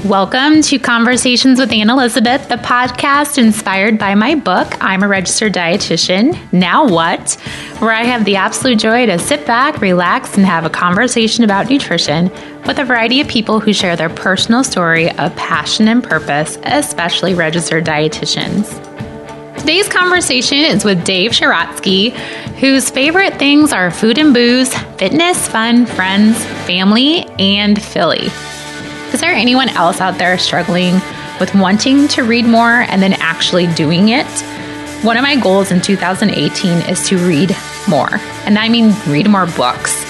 Welcome to Conversations with Anne Elizabeth, the podcast inspired by my book, I'm a Registered Dietitian, Now What?, where I have the absolute joy to sit back, relax, and have a conversation about nutrition with a variety of people who share their personal story of passion and purpose, especially registered dietitians. Today's conversation is with Dave Sherotski, whose favorite things are food and booze, fitness, fun, friends, family, and Philly. Is there anyone else out there struggling with wanting to read more and then actually doing it? One of my goals in 2018 is to read more. And I mean read more books.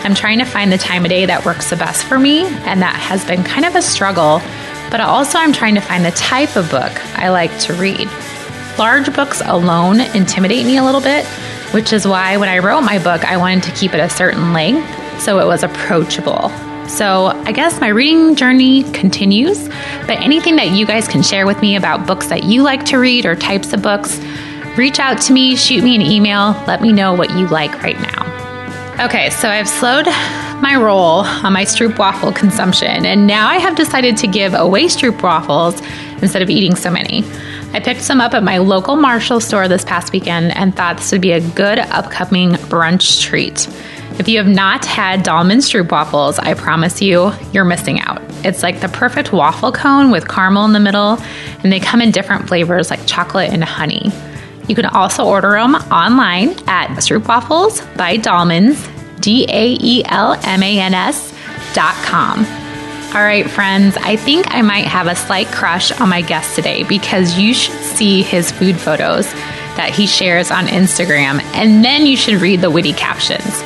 I'm trying to find the time of day that works the best for me, and that has been kind of a struggle. But also I'm trying to find the type of book I like to read. Large books alone intimidate me a little bit, which is why when I wrote my book, I wanted to keep it a certain length so it was approachable. So I guess my reading journey continues, but anything that you guys can share with me about books that you like to read or types of books, reach out to me, shoot me an email, let me know what you like right now. Okay, so I've slowed my roll on my stroopwafel consumption, and now I have decided to give away stroopwafels instead of eating so many. I picked some up at my local Marshall store this past weekend and thought this would be a good upcoming brunch treat. If you have not had Dahlman stroopwafels, I promise you're missing out. It's like the perfect waffle cone with caramel in the middle, and they come in different flavors like chocolate and honey. You can also order them online at Stroopwafels by Dahlman's, DAELMANS.com. All right, friends, I think I might have a slight crush on my guest today because you should see his food photos that he shares on Instagram, and then you should read the witty captions.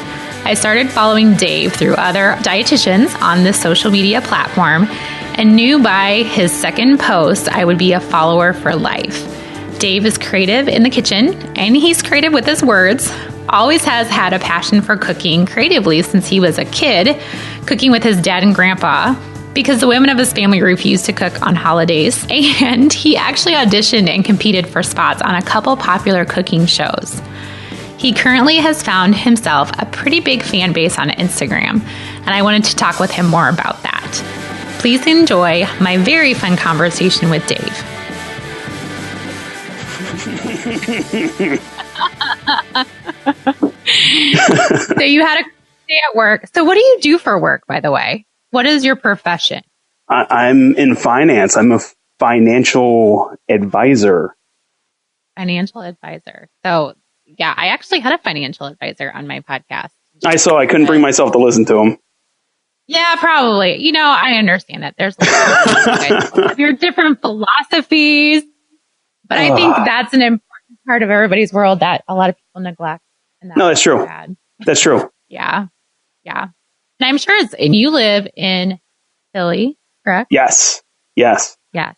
I started following Dave through other dietitians on this social media platform and knew by his second post I would be a follower for life. Dave is creative in the kitchen, and he's creative with his words. Always has had a passion for cooking creatively since he was a kid, cooking with his dad and grandpa, because the women of his family refused to cook on holidays. And he actually auditioned and competed for spots on a couple popular cooking shows. He currently has found himself a pretty big fan base on Instagram, and I wanted to talk with him more about that. Please enjoy my very fun conversation with Dave. So you had a day at work. So what do you do for work, by the way? What is your profession? I'm in finance. I'm a financial advisor. Financial advisor. So yeah, I actually had a financial advisor on my podcast. I couldn't bring myself to listen to him. Yeah, probably. You know, I understand that there's your different philosophies, but I think that's an important part of everybody's world that a lot of people neglect. And no, that's true. That's true. Yeah. Yeah. And I'm sure and you live in Philly, correct? Yes. Yes. Yes.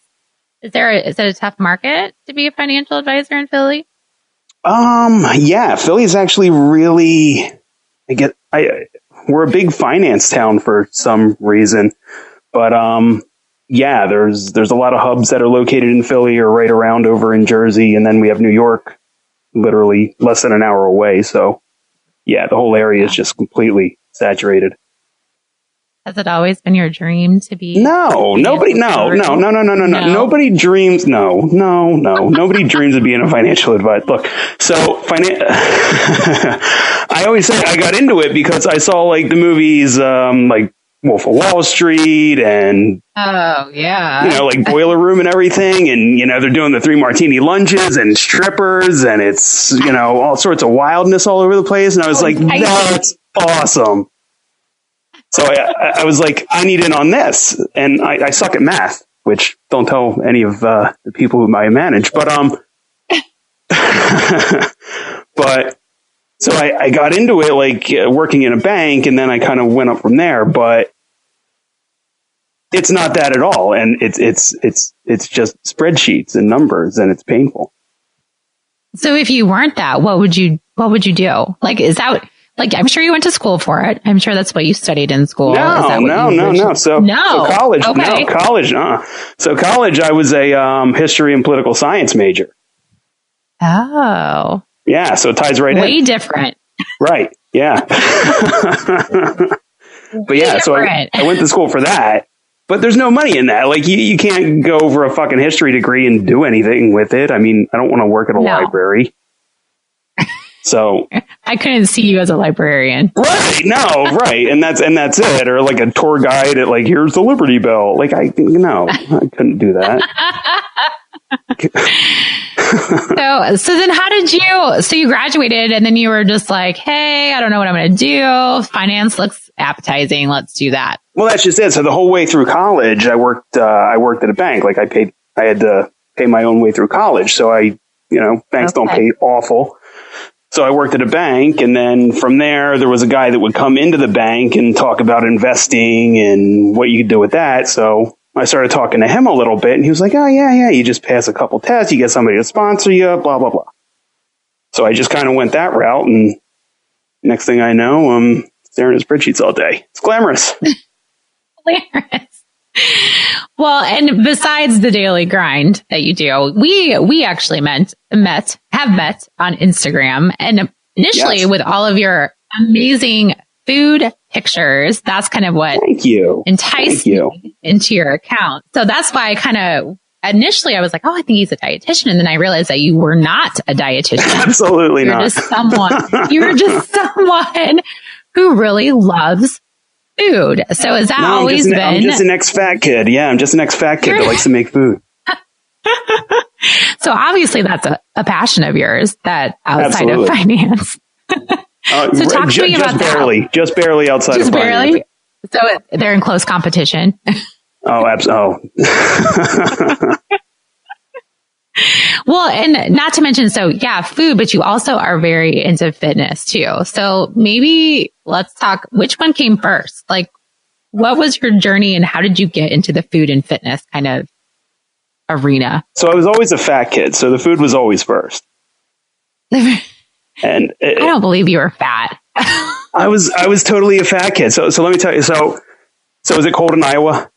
Is it a tough market to be a financial advisor in Philly? Yeah, Philly's actually really, we're a big finance town for some reason, but, yeah, there's a lot of hubs that are located in Philly or right around over in Jersey. And then we have New York, literally less than an hour away. So yeah, the whole area is just completely saturated. Has it always been your dream to be? Nobody dreams. Nobody dreams of being a financial advisor. Look, so I always say I got into it because I saw like the movies, like Wolf of Wall Street and, like Boiler Room and everything. And, they're doing the 3 martini lunches and strippers and it's, all sorts of wildness all over the place. And I was like, that's awesome. So I was like, I need in on this. And I suck at math, which don't tell any of the people whom I manage. But so I got into it like working in a bank, and then I kind of went up from there. But it's not that at all. And it's just spreadsheets and numbers, and it's painful. So if you weren't that, what would you do? Like, is that... Like, I'm sure you went to school for it. I'm sure that's what you studied in school. No. So college, okay. So college, I was a history and political science major. Oh. Yeah, so it ties right in. Way different. Right, yeah. But yeah, so I went to school for that. But there's no money in that. Like, you can't go for a fucking history degree and do anything with it. I mean, I don't want to work at a library. So I couldn't see you as a librarian. Right. No, right. And that's it. Or like a tour guide at like, here's the Liberty Bell. Like, I couldn't do that. So then how did you graduated and then you were just like, hey, I don't know what I'm going to do. Finance looks appetizing. Let's do that. Well, that's just it. So the whole way through college, I worked at a bank. Like I had to pay my own way through college. So banks don't pay awful. So I worked at a bank, and then from there was a guy that would come into the bank and talk about investing and what you could do with that. So I started talking to him a little bit, and he was like, oh, yeah, you just pass a couple tests, you get somebody to sponsor you, blah, blah, blah. So I just kind of went that route, and next thing I know, I'm staring at spreadsheets all day. It's glamorous. Glamorous. Well, and besides the daily grind that you do, we actually have met on Instagram, and initially with all of your amazing food pictures, that's kind of what enticed me into your account. So that's why initially I was like, oh, I think he's a dietitian. And then I realized that you were not a dietitian. Absolutely not. You're just someone who really loves food. So has that always been? I'm just an ex-fat kid. Yeah, I'm just an ex-fat kid that likes to make food. So obviously that's a passion of yours that outside of finance. So talk to me about that. Just barely outside of finance. Barely? So they're in close competition. Oh, absolutely. Well, and not to mention, food, but you also are very into fitness too. So maybe let's talk, which one came first? Like, what was your journey and how did you get into the food and fitness kind of arena? So I was always a fat kid. So the food was always first. And I don't believe you were fat. I was totally a fat kid. So let me tell you. So is it cold in Iowa?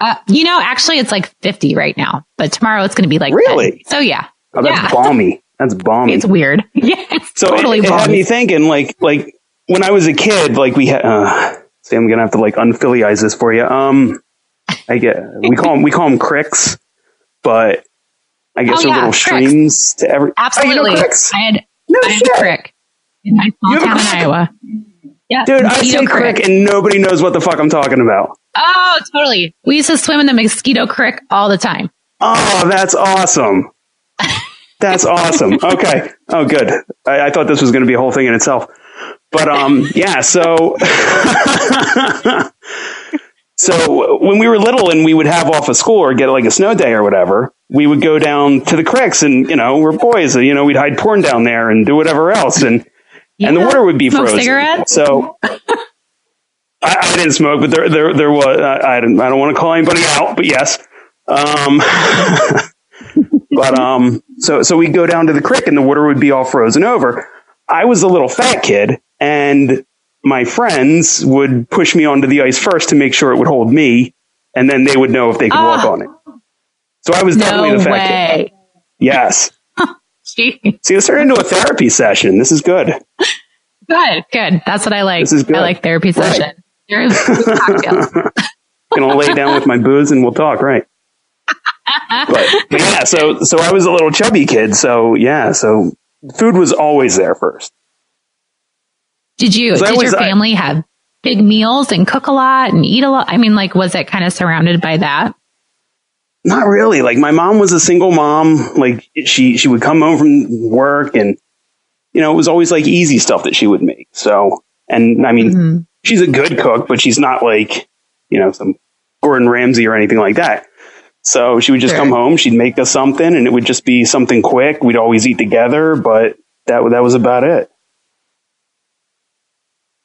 Actually it's like 50 right now, but tomorrow it's going to be like really? 10. So yeah. Oh, that's balmy. That's balmy. It's weird. Yeah. It's totally balmy. It had me thinking like when I was a kid, like we had, see, I'm going to have to like unphillize this for you. We call them cricks, but I guess they're little streams to every. Absolutely. Oh, you know cricks? I had a crick in my small town in Iowa. Yeah. Dude, I say crick and nobody knows what the fuck I'm talking about. Oh, totally. We used to swim in the Mosquito Creek all the time. Oh, that's awesome. That's awesome. Okay. Oh, good. I thought this was going to be a whole thing in itself. But, yeah, so when we were little and we would have off of school or get like a snow day or whatever, we would go down to the creeks and, we're boys, we'd hide porn down there and do whatever else. And the water would be frozen. Cigarettes? So I didn't smoke, but there was, I don't want to call anybody out, but yes. So we'd go down to the creek and the water would be all frozen over. I was a little fat kid and my friends would push me onto the ice first to make sure it would hold me. And then they would know if they could walk on it. So I was definitely the fat kid. Yes. See, this turned into a therapy session. This is good. Good. That's what I like. This is good. I like therapy session. There's cocktails. Gonna lay down with my booze and we'll talk, right? But yeah, so I was a little chubby kid. So yeah, so food was always there first. Did your family have big meals and cook a lot and eat a lot? I mean, like, was it kind of surrounded by that? Not really. Like, my mom was a single mom. Like, she would come home from work and, it was always like easy stuff that she would make. So, and I mean, she's a good cook, but she's not like, some Gordon Ramsay or anything like that. So she would just come home, she'd make us something and it would just be something quick. We'd always eat together, but that was about it.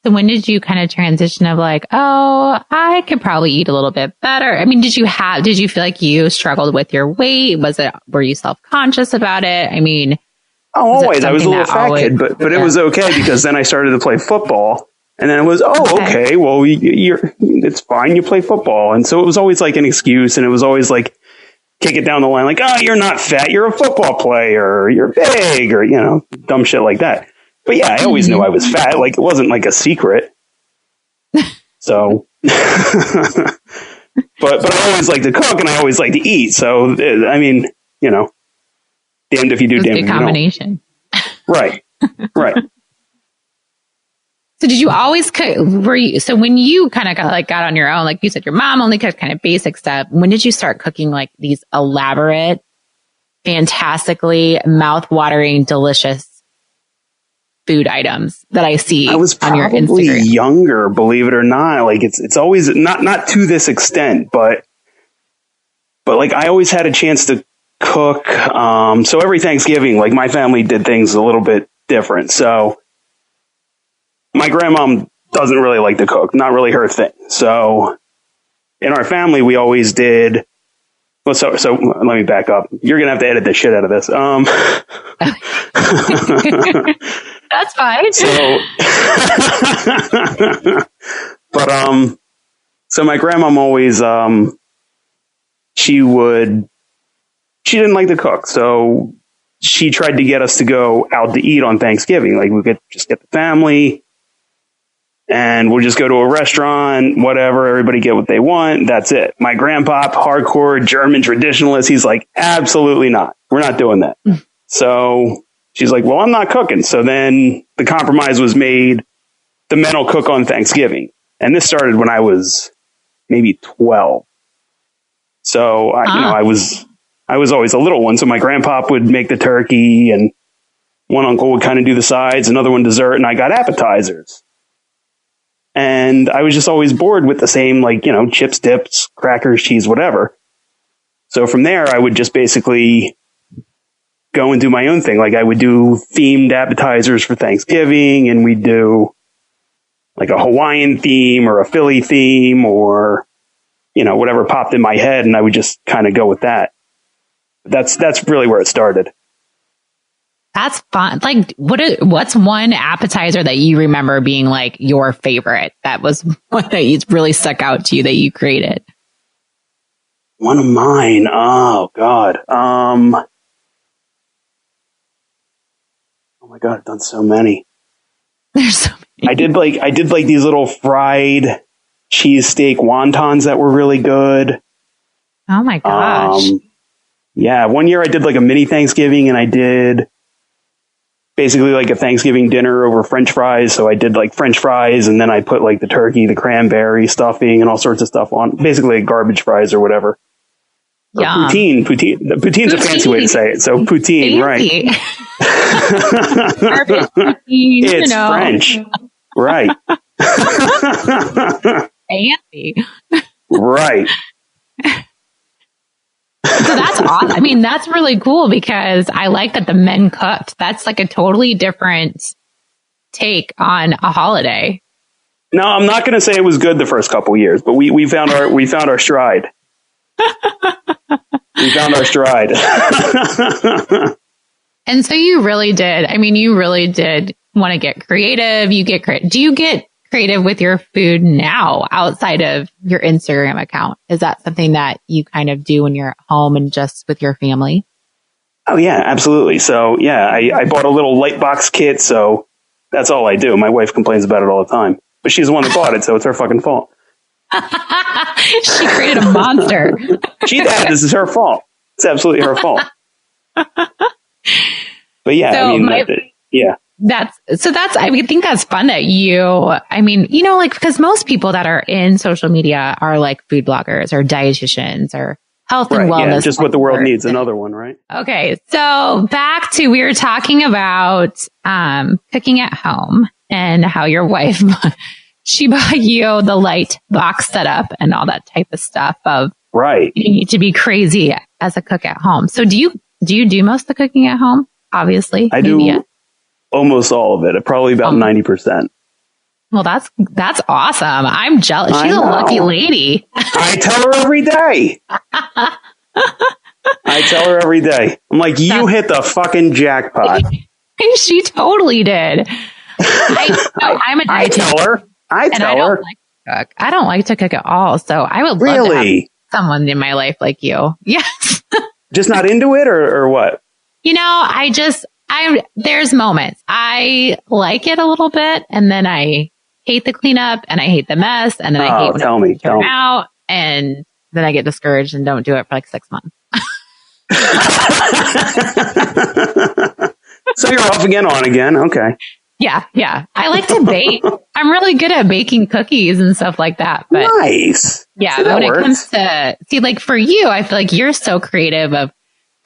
So when did you kind of transition of like, oh, I could probably eat a little bit better? I mean, did you feel like you struggled with your weight? Were you self-conscious about it? I mean, always. I was a little fat kid, but it was okay because then I started to play football and then it was, okay, well, it's fine. You play football. And so it was always like an excuse and it was always like, kick it down the line. Like, oh, you're not fat. You're a football player. Or you're big or, dumb shit like that. But yeah, I always knew I was fat. Like, it wasn't like a secret. So, But I always like to cook and I always like to eat. So, I mean, you know, damned if you do, damned if you don't. Combination. Right. Right. So did you always cook? So when you kind of got on your own, like you said, your mom only cooked kind of basic stuff. When did you start cooking like these elaborate, fantastically mouth-watering, delicious food items that I see on your Instagram? I was probably younger, believe it or not. Like it's always not to this extent, but like I always had a chance to cook. So every Thanksgiving, like my family did things a little bit different. So my grandmom doesn't really like to cook, not really her thing. So in our family, we always did. Well, so let me back up. You're going to have to edit the shit out of this. That's fine. So my grandmom always, she didn't like to cook. So she tried to get us to go out to eat on Thanksgiving. Like we could just get the family and we'll just go to a restaurant, whatever, everybody get what they want. That's it. My grandpa, hardcore German traditionalist, he's like, absolutely not. We're not doing that. So she's like, well, I'm not cooking. So then the compromise was made. The men will cook on Thanksgiving. And this started when I was maybe 12. So I was always a little one. So my grandpa would make the turkey and one uncle would kind of do the sides, another one dessert, and I got appetizers. And I was just always bored with the same, like, you know, chips, dips, crackers, cheese, whatever. So from there, I would just basically go and do my own thing. Like I would do themed appetizers for Thanksgiving, and we'd do like a Hawaiian theme or a Philly theme or, you know, whatever popped in my head. And I would just kind of go with that. That's really where it started. That's fun. Like, what's one appetizer that you remember being like your favorite? That was one that really stuck out to you that you created. One of mine. Oh God. Oh my God, I've done so many. There's so many. I did like these little fried cheesesteak wontons that were really good. Oh my gosh. Yeah. One year I did like a mini Thanksgiving and I did basically like a Thanksgiving dinner over French fries. So I did like French fries and then I put like the turkey, the cranberry stuffing and all sorts of stuff on, basically like garbage fries or whatever. Or poutine. Poutine's a fancy way to say it. So poutine, fancy. Right. Poutine, it's French. Right. Fancy. Right. So that's awesome. I mean, that's really cool because I like that the men cooked. That's like a totally different take on a holiday. No, I'm not going to say it was good the first couple years, but we found our stride. We found our stride. And so you really did. I mean, you really did want to get creative. Do you get creative with your food now outside of your Instagram account? Is that something that you kind of do when you're at home and just with your family? Oh yeah, absolutely. So yeah, I bought a little light box kit. So that's all I do. My wife complains about it all the time, but she's the one that bought it. So it's her fucking fault. She created a monster. This is her fault. It's absolutely her fault. But yeah, so I mean, yeah. I think that's fun that because most people that are in social media are like food bloggers or dietitians or health and wellness. Yeah, just what the world needs. Another one, right? Okay. So we were talking about, cooking at home and how your wife, she bought you the light box setup and all that type of stuff of, right. You need to be crazy as a cook at home. So do you do most of the cooking at home? Obviously. I do almost all of it. Probably about 90%. Well, that's awesome. I'm jealous. She's a lucky lady. I tell her every day. I'm like, you hit the fucking jackpot. She totally did. I tell her. I don't like to cook at all. So I would love to have someone in my life like you. Yes. Just not into it or what? There's moments I like it a little bit and then I hate the cleanup and I hate the mess and then I hate when it turns out. And then I get discouraged and don't do it for like 6 months. So you're off again, on again. Okay. Yeah. I like to bake. I'm really good at baking cookies and stuff like that. But nice. Yeah. So when it comes to, like for you, I feel like you're so creative of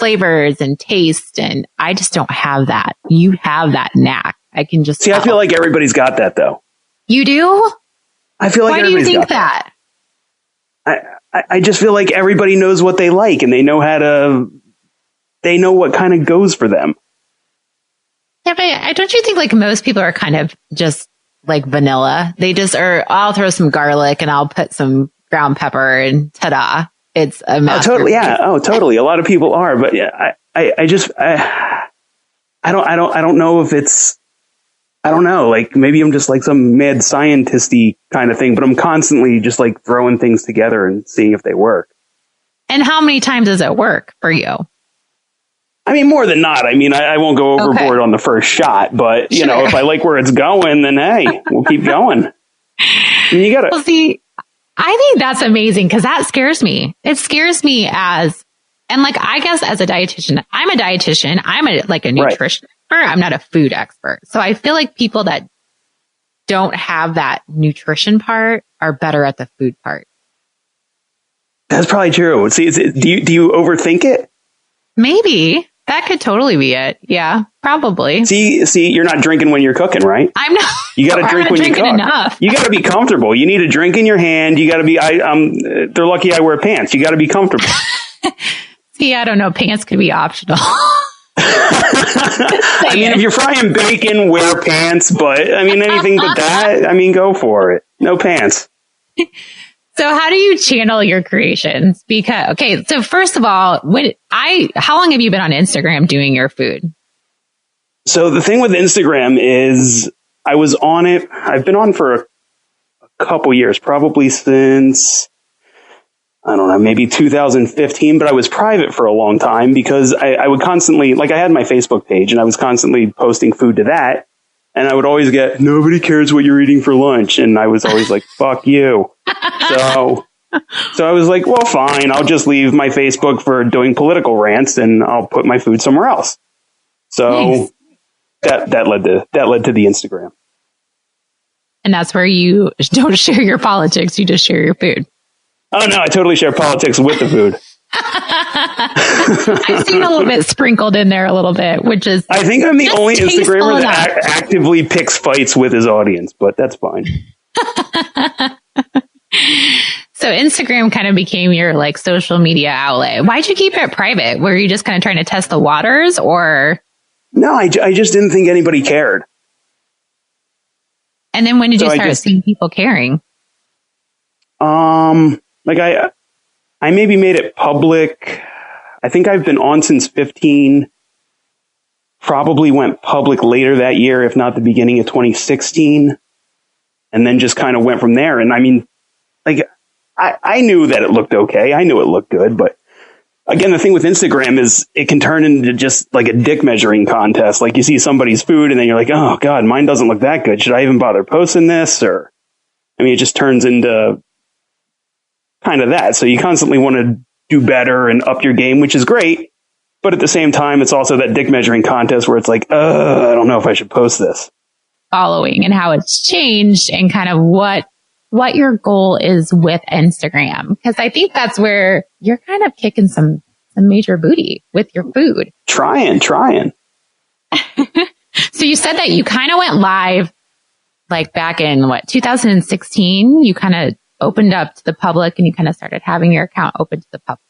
flavors and taste, and I just don't have that. You have that knack. I can just I feel like everybody's got that though. You do? I feel like why do you think that? I just feel like everybody knows what they like, and they know what kind of goes for them. Yeah, but don't you think like most people are kind of just like vanilla? They just are, I'll throw some garlic and I'll put some ground pepper and ta-da. It's a masterpiece. Totally. Yeah. Oh, totally. A lot of people are, but yeah, I don't know if it's, I don't know, like maybe I'm just like some mad scientist-y kind of thing, but I'm constantly just like throwing things together and seeing if they work. And how many times does it work for you? I mean, more than not. I mean, I won't go overboard on the first shot, but you know, if I like where it's going, then hey, we'll keep going. And you gotta. Well, see, I think that's amazing because that scares me. It scares me and like, I guess as a dietitian, I'm a dietitian. I'm like a nutrition expert. I'm not a food expert. So I feel like people that don't have that nutrition part are better at the food part. That's probably true. See, do you overthink it? Maybe. That could totally be it. Yeah, probably. See, you're not drinking when you're cooking, right? I'm not. You got to drink when you cook. Enough. You got to be comfortable. You need a drink in your hand. You got to be. They're lucky I wear pants. You got to be comfortable. See, I don't know. Pants could be optional. I mean, if you're frying bacon, wear pants. But I mean, anything but that. I mean, go for it. No pants. So how do you channel your creations? Because, okay, so first of all, how long have you been on Instagram doing your food? So the thing with Instagram is I was on it. I've been on for a couple years, probably since, I don't know, maybe 2015, but I was private for a long time because I would constantly, like I had my Facebook page and I was constantly posting food to that. And I would always get, nobody cares what you're eating for lunch. And I was always like, fuck you. So I was like, well, fine. I'll just leave my Facebook for doing political rants and I'll put my food somewhere else. So nice. that led to the Instagram. And that's where you don't share your politics. You just share your food. Oh, no, I totally share politics with the food. I've seen a little bit sprinkled in there a little bit, which is... I think I'm the only Instagrammer that actively picks fights with his audience, but that's fine. So Instagram kind of became your like social media outlet. Why'd you keep it private? Were you just kind of trying to test the waters or? No, I just didn't think anybody cared. And then when did you start seeing people caring? Like I maybe made it public. I think I've been on since 15. Probably went public later that year, if not the beginning of 2016. And then just kind of went from there. And I mean, like, I knew that it looked okay. I knew it looked good. But again, the thing with Instagram is it can turn into just like a dick measuring contest. Like you see somebody's food and then you're like, oh God, mine doesn't look that good. Should I even bother posting this? Or, I mean, it just turns into kind of that. So you constantly want to do better and up your game, which is great. But at the same time, it's also that dick measuring contest where it's like, I don't know if I should post this. Following and how it's changed and kind of what your goal is with Instagram. Because I think that's where you're kind of kicking some major booty with your food. Trying. So you said that you kind of went live like back in 2016? You kind of opened up to the public and you kind of started having your account open to the public.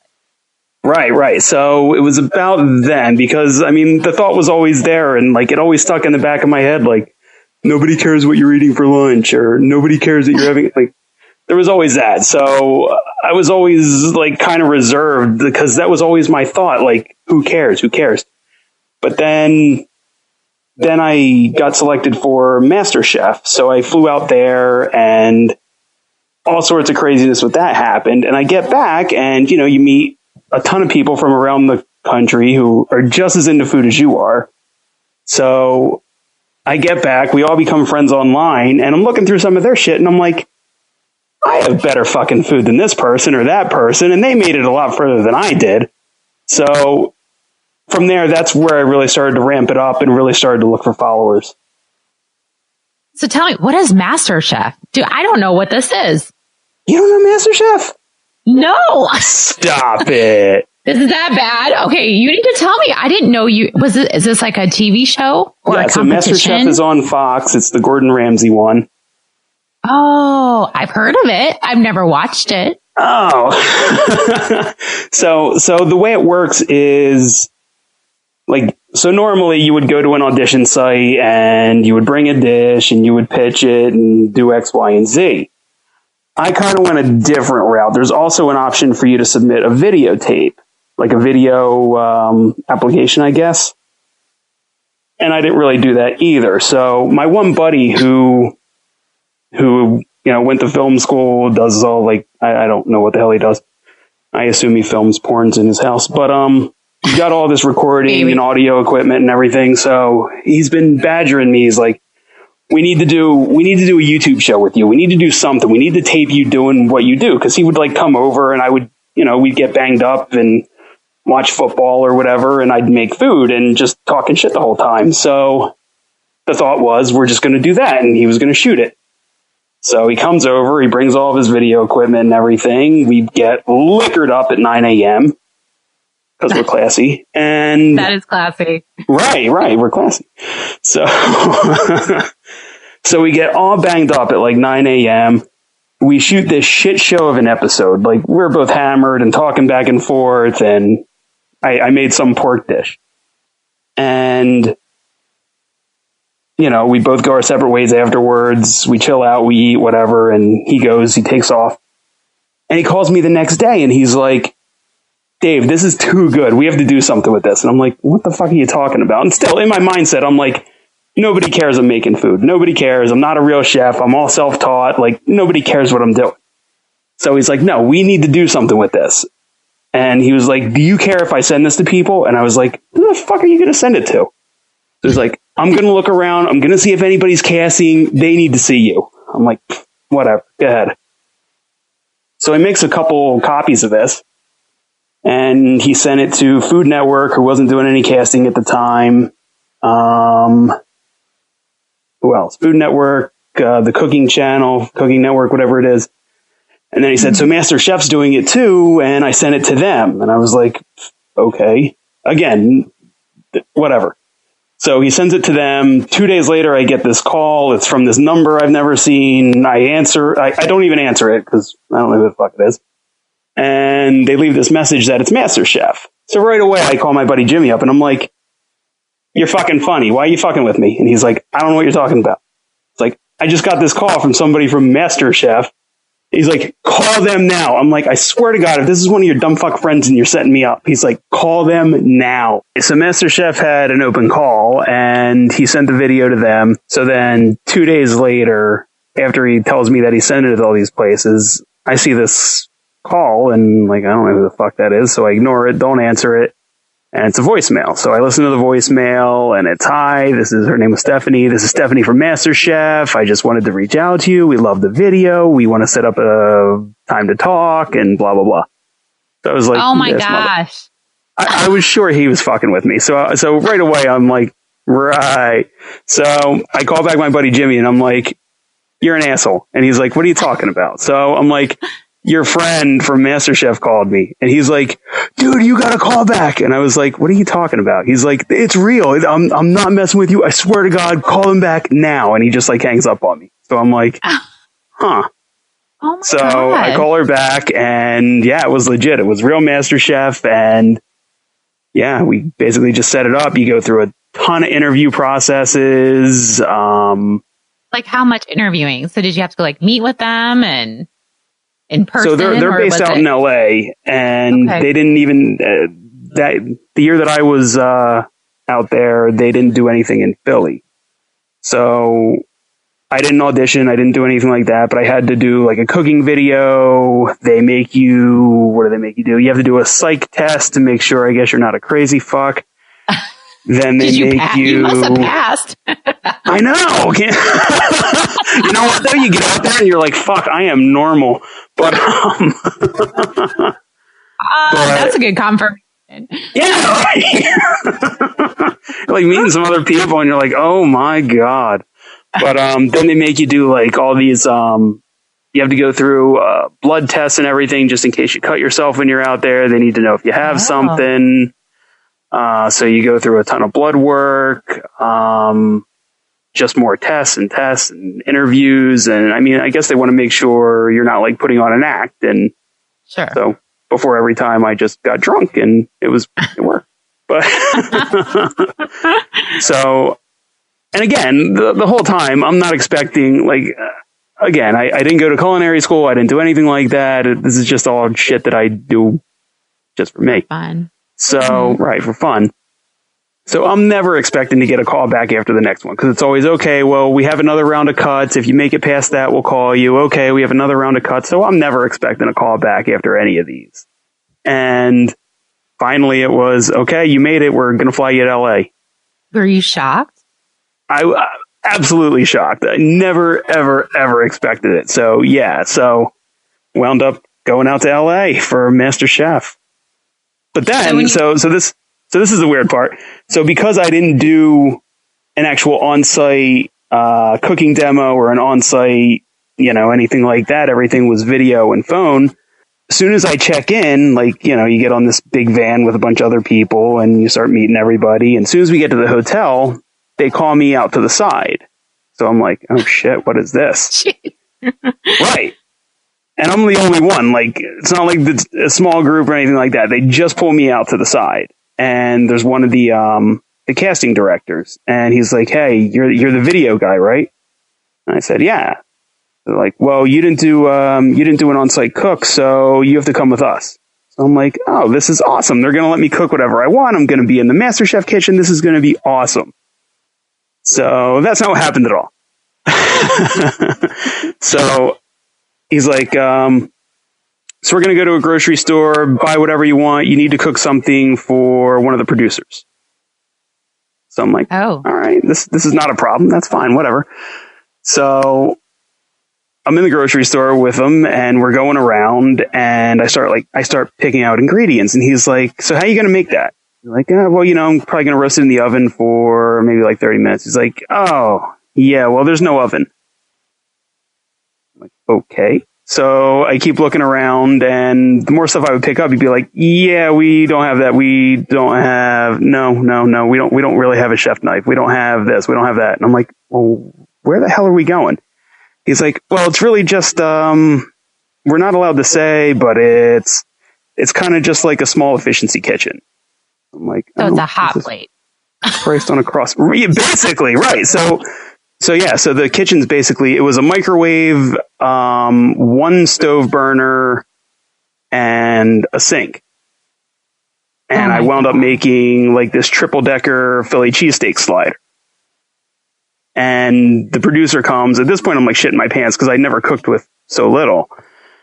Right. So it was about then because, I mean, the thought was always there and like it always stuck in the back of my head, like nobody cares what you're eating for lunch or nobody cares that you're having, like there was always that. So I was always like kind of reserved because that was always my thought, like who cares? But then I got selected for MasterChef. So I flew out there and all sorts of craziness with that happened. And I get back and, you know, you meet a ton of people from around the country who are just as into food as you are. So I get back, we all become friends online and I'm looking through some of their shit and I'm like, I have better fucking food than this person or that person, and they made it a lot further than I did. So from there, that's where I really started to ramp it up and really started to look for followers. So tell me, what is MasterChef? I don't know what this is. You don't know MasterChef? No. Stop it. Is that bad? Okay, you need to tell me. I didn't know you. Is this like a TV show or a competition? So MasterChef is on Fox. It's the Gordon Ramsay one. Oh, I've heard of it. I've never watched it. Oh. So the way it works is so normally you would go to an audition site and you would bring a dish and you would pitch it and do X, Y, and Z. I kind of went a different route. There's also an option for you to submit a videotape, like a video application, I guess. And I didn't really do that either. So my one buddy who went to film school, does all I don't know what the hell he does. I assume he films porns in his house, but he's got all this recording and audio equipment and everything. So he's been badgering me. He's like, we need to do a YouTube show with you. We need to do something. We need to tape you doing what you do. Cause he would come over and I would, we'd get banged up and watch football or whatever. And I'd make food and just talking shit the whole time. So the thought was, we're just going to do that. And he was going to shoot it. So he comes over, he brings all of his video equipment and everything. We get liquored up at 9 a.m. because we're classy. And that is classy. Right. We're classy. So, so we get all banged up at 9 a.m. We shoot this shit show of an episode. We're both hammered and talking back and forth. And I made some pork dish. And we both go our separate ways afterwards. We chill out, we eat, whatever. And he takes off. And he calls me the next day and he's like, Dave, this is too good. We have to do something with this. And I'm like, what the fuck are you talking about? And still in my mindset, I'm like, nobody cares I'm making food. Nobody cares. I'm not a real chef. I'm all self-taught. Nobody cares what I'm doing. So he's like, no, we need to do something with this. And he was like, do you care if I send this to people? And I was like, who the fuck are you going to send it to? So he's like, I'm going to look around. I'm going to see if anybody's casting. They need to see you. I'm like, whatever. Go ahead. So he makes a couple copies of this. And he sent it to Food Network, who wasn't doing any casting at the time. Who else? Food Network, the Cooking Channel, Cooking Network, whatever it is. And then he said, so MasterChef's doing it too. And I sent it to them. And I was like, okay. Again, whatever. So he sends it to them. 2 days later, I get this call. It's from this number I've never seen. I answer. I don't even answer it because I don't know who the fuck it is. And they leave this message that it's MasterChef. So right away, I call my buddy Jimmy up and I'm like, you're fucking funny. Why are you fucking with me? And he's like, I don't know what you're talking about. It's like, I just got this call from somebody from MasterChef. He's like, call them now. I'm like, I swear to God, if this is one of your dumb fuck friends and you're setting me up, he's like, call them now. So MasterChef had an open call and he sent the video to them. So then 2 days later, after he tells me that he sent it to all these places, I see this call and I don't know who the fuck that is. So I ignore it, don't answer it. And it's a voicemail. So I listen to the voicemail and it's, hi, her name was Stephanie. This is Stephanie from MasterChef. I just wanted to reach out to you. We love the video. We want to set up a time to talk and blah, blah, blah. So I was like, oh my gosh. I was sure he was fucking with me. So right away, I'm like, right. So I call back my buddy Jimmy and I'm like, you're an asshole. And he's like, what are you talking about? So I'm like, your friend from MasterChef called me and he's like, dude, you got to call back. And I was like, what are you talking about? He's like, it's real. I'm not messing with you. I swear to God, call him back now. And he just hangs up on me. So I'm like, huh. Oh my so God. I call her back and yeah, it was legit. It was real MasterChef. And yeah, we basically just set it up. You go through a ton of interview processes. Like how much interviewing? So did you have to go meet with them and in person? So they're based out in LA and they didn't even, the year that I was, out there, they didn't do anything in Philly. So I didn't audition. I didn't do anything like that, but I had to do a cooking video. What do they make you do? You have to do a psych test to make sure, I guess, you're not a crazy fuck. Then they make you. You must have passed. I know. You know what? Though you get out there and you're like, "Fuck, I am normal." But that's a good confirmation. Yeah, right. Like meeting some other people, and you're like, "Oh my god!" But then they make you do like all these. You have to go through blood tests and everything, just in case you cut yourself when you're out there. They need to know if you have something. So you go through a ton of blood work, just more tests and interviews. And I mean, I guess they want to make sure you're not like putting on an act. And sure. So before every time I just got drunk and it worked. But so, and again, the whole time I'm not expecting like, again, I didn't go to culinary school. I didn't do anything like that. This is just all shit that I do just for me. Fun. So, right, for fun. So I'm never expecting to get a call back after the next one because it's always, okay, well, we have another round of cuts. If you make it past that, we'll call you. Okay, we have another round of cuts. So I'm never expecting a call back after any of these. And finally it was, okay, you made it. We're going to fly you to LA. Were you shocked? I absolutely shocked. I never, ever, ever expected it. So yeah, so wound up going out to LA for Master Chef. But then, so this is the weird part. So because I didn't do an actual on-site cooking demo or an on-site, anything like that, everything was video and phone. As soon as I check in, like, you get on this big van with a bunch of other people and you start meeting everybody. And as soon as we get to the hotel, they call me out to the side. So I'm like, oh shit, what is this? Right. And I'm the only one. Like, it's not like it's a small group or anything like that. They just pull me out to the side. And there's one of the casting directors. And he's like, hey, you're the video guy, right? And I said, yeah. They're like, well, you didn't do an on-site cook, so you have to come with us. So I'm like, oh, this is awesome. They're going to let me cook whatever I want. I'm going to be in the Master Chef kitchen. This is going to be awesome. So that's not what happened at all. So he's like, so we're going to go to a grocery store, buy whatever you want. You need to cook something for one of the producers. So I'm like, oh, all right, this is not a problem. That's fine. Whatever. So I'm in the grocery store with him and we're going around and I start picking out ingredients and he's like, so how are you going to make that? I'm like, well, I'm probably going to roast it in the oven for maybe like 30 minutes. He's like, oh yeah, well, there's no oven. I'm like, okay. So I keep looking around and the more stuff I would pick up, he'd be like, yeah, we don't have that. We don't have, no. We don't really have a chef knife. We don't have this. We don't have that. And I'm like, well, where the hell are we going? He's like, well, it's really just, we're not allowed to say, but it's kind of just like a small efficiency kitchen. I'm like, so it's a hot plate. Christ on a cross. Yeah, basically, right. So the kitchen's basically, it was a microwave, one stove burner, and a sink. And I wound up making like this triple-decker Philly cheesesteak slider. And the producer comes. At this point, I'm like shitting my pants because I never cooked with so little.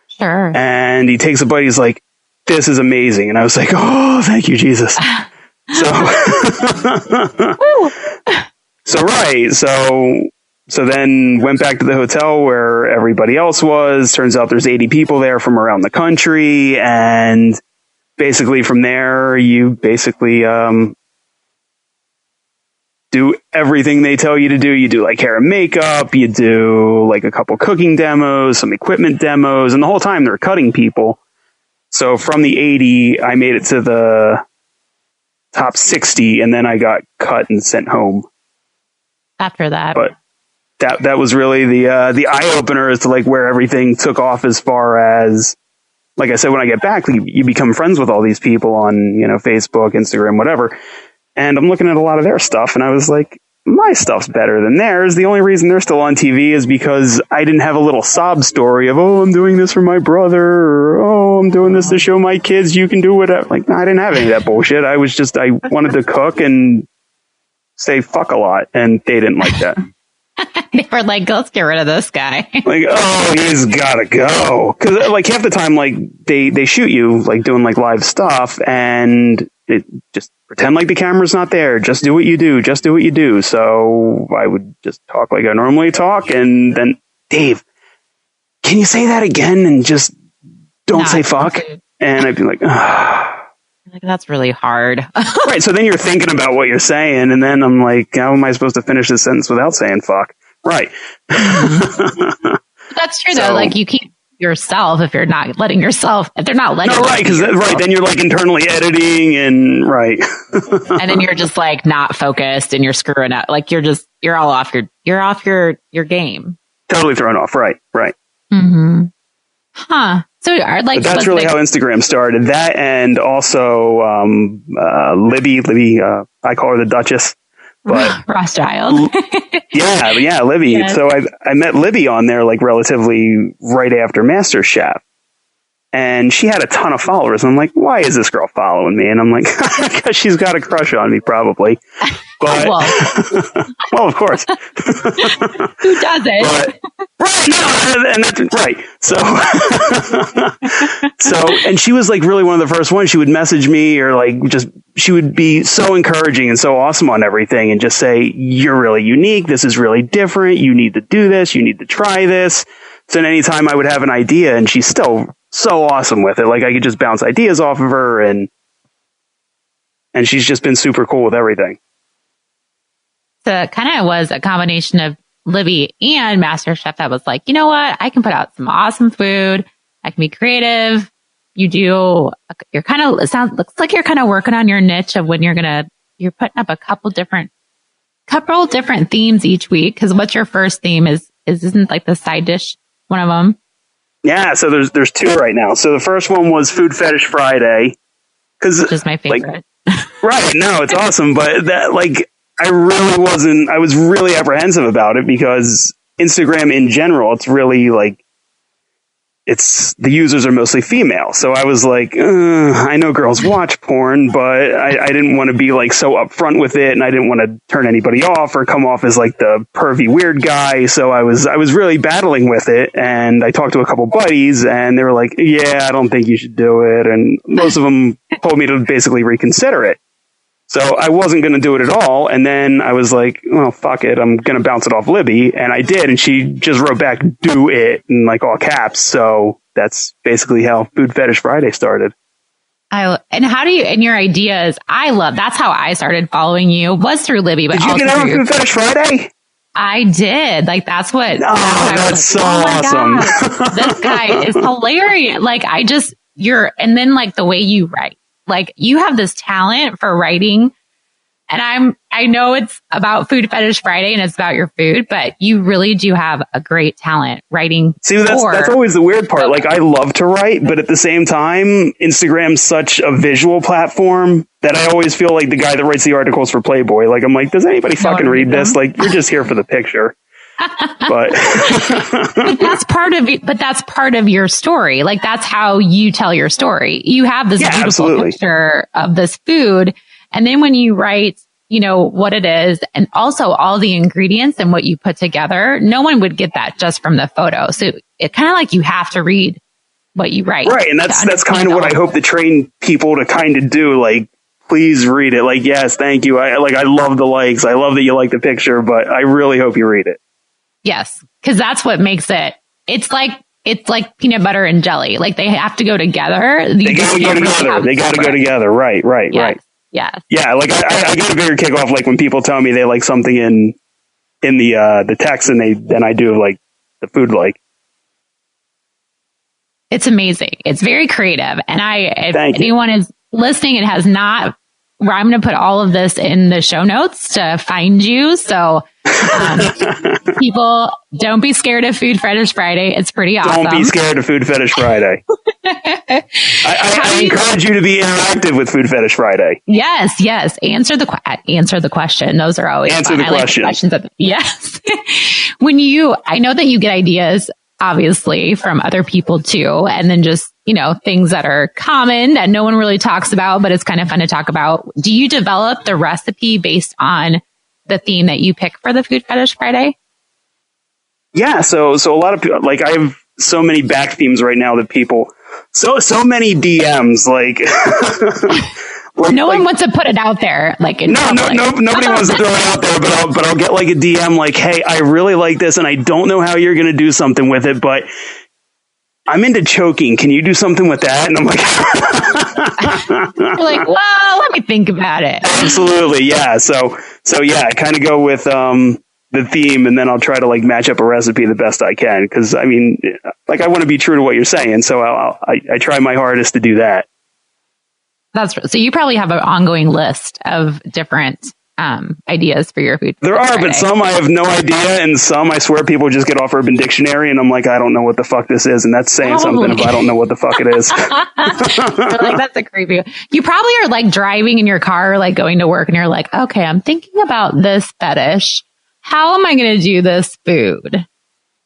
Sure. And he takes a bite. He's like, this is amazing. And I was like, oh, thank you, Jesus. So then went back to the hotel where everybody else was. Turns out there's 80 people there from around the country. And basically from there, you basically do everything they tell you to do. You do like hair and makeup. You do like a couple cooking demos, some equipment demos. And the whole time they're cutting people. So from the 80, I made it to the top 60 and then I got cut and sent home. After that. But that was really the eye opener as to like where everything took off as far as, like I said, when I get back, you become friends with all these people on, Facebook, Instagram, whatever. And I'm looking at a lot of their stuff and I was like, my stuff's better than theirs. The only reason they're still on TV is because I didn't have a little sob story of, oh, I'm doing this for my brother, or, oh, I'm doing this to show my kids you can do whatever. Like, no, I didn't have any of that bullshit. I wanted to cook and say fuck a lot, and they didn't like that. They were like, let's get rid of this guy. Like, oh, he's gotta go. Because like half the time, like they shoot you like doing like live stuff, and just pretend like the camera's not there. Just do what you do. Just do what you do. So I would just talk like I normally talk. And then, Dave, can you say that again? And just don't say fuck. And I'd be like, like, that's really hard. Right. So then you're thinking about what you're saying. And then I'm like, how am I supposed to finish this sentence without saying fuck? Right. Mm-hmm. That's true, though. Like, you keep yourself if they're not letting you. Right, because then you're like internally editing and right. And then you're just like not focused and you're screwing up. Like you're all off your game. Totally thrown off. Right. Mm-hmm. Huh. So but that's really how Instagram started. That and also Libby. I call her the Duchess. But Rothschild. yeah, Libby. Yes. So I met Libby on there like relatively right after MasterChef. And she had a ton of followers. I'm like, why is this girl following me? And I'm like, because she's got a crush on me, probably. But, well, of course. Who doesn't? Right, no, and that's right. So, and she was like really one of the first ones. She would message me or like she would be so encouraging and so awesome on everything and just say, you're really unique. This is really different. You need to do this. You need to try this. So anytime I would have an idea, and she's still so awesome with it. Like I could just bounce ideas off of her and she's just been super cool with everything. So it kind of was a combination of Libby and MasterChef that was like, you know what? I can put out some awesome food. I can be creative. Looks like you're kind of working on your niche of when you're putting up a couple different themes each week. Cause what's your first theme isn't like the side dish one of them? Yeah, so there's two right now. So the first one was Food Fetish Friday, which is my favorite. Right? No, it's awesome, but that I was really apprehensive about it because Instagram in general, it's really the users are mostly female. So I was like, I know girls watch porn, but I didn't want to be so upfront with it, and I didn't want to turn anybody off or come off as the pervy weird guy. So I was really battling with it, and I talked to a couple buddies, and they were like, yeah, I don't think you should do it. And most of them told me to basically reconsider it. So I wasn't going to do it at all. And then I was like, well, fuck it. I'm going to bounce it off Libby. And I did. And she just wrote back, do it in all caps. So that's basically how Food Fetish Friday started. And how do you, and your ideas, that's how I started following you, was through Libby. But did you get on Food Fetish Friday? I did. That's what. Oh, that's so awesome. This guy is hilarious. And then the way you write. You have this talent for writing, and I know it's about Food Fetish Friday and it's about your food, but you really do have a great talent writing. See, that's always the weird part. I love to write, but at the same time, Instagram's such a visual platform that I always feel like the guy that writes the articles for Playboy. I'm like, does anybody fucking read this? You're just here for the picture. But that's part of your story. That's how you tell your story. You have this beautiful picture of this food. And then when you write, what it is and also all the ingredients and what you put together, no one would get that just from the photo. So it kind of you have to read what you write. Right. And that's kind of what I hope to train people to kind of do. Please read it. Yes, thank you. I love the likes. I love that you like the picture, but I really hope you read it. Yes, because that's what makes it. It's like peanut butter and jelly. They have to go together. They got to go together. Right. Yes. Yeah. I get a bigger kickoff when people tell me they like something in the text, and then I do the food. It's amazing. It's very creative, and if anyone is listening and has not, I'm going to put all of this in the show notes to find you. So. People, don't be scared of Food Fetish Friday. It's pretty awesome. Don't be scared of Food Fetish Friday. I encourage you to be interactive with Food Fetish Friday. Yes. Answer the question. Those are always answer fun. The question. Questions yes. I know that you get ideas, obviously, from other people too, and then just things that are common that no one really talks about, but it's kind of fun to talk about. Do you develop the recipe based on the theme that you pick for the Food Fetish Friday? Yeah, so a lot of people, I have so many back themes right now that people, so many DMs, No one wants to put it out there. Like in nobody wants to throw it out there, but I'll get like a DM like, hey, I really like this and I don't know how you're going to do something with it, but I'm into choking. Can you do something with that? And I'm like, you're like, well, let me think about it. Absolutely. Yeah. So yeah, I kind of go with, the theme, and then I'll try to like match up a recipe the best I can. Cause I mean, like I want to be true to what you're saying. So I try my hardest to do that. So you probably have an ongoing list of different ideas for your food. There are, but some I have no idea, and some I swear people just get off Urban Dictionary, and I'm like, I don't know what the fuck this is, and that's saying something if I don't know what the fuck it is. Like, that's a creepy. You probably are like driving in your car, like going to work, and you're like, okay, I'm thinking about this fetish. How am I going to do this food?